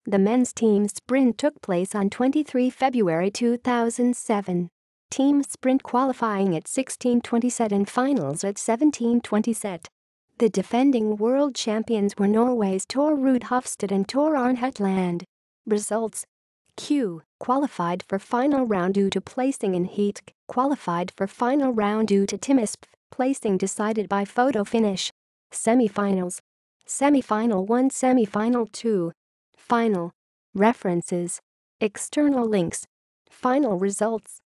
The men's team sprint took place on 23 February 2007. Team sprint qualifying at 16:20 set and finals at 17:20 set. The defending world champions were Norway's Ruud Hofstad and Arne Hetland. Results: Q qualified for final round due to placing in heat. Qualified for final round due to TIMISP placing decided by photo finish. Semifinals: Semifinal 1, Semifinal 2. Final. References: External links. Final results.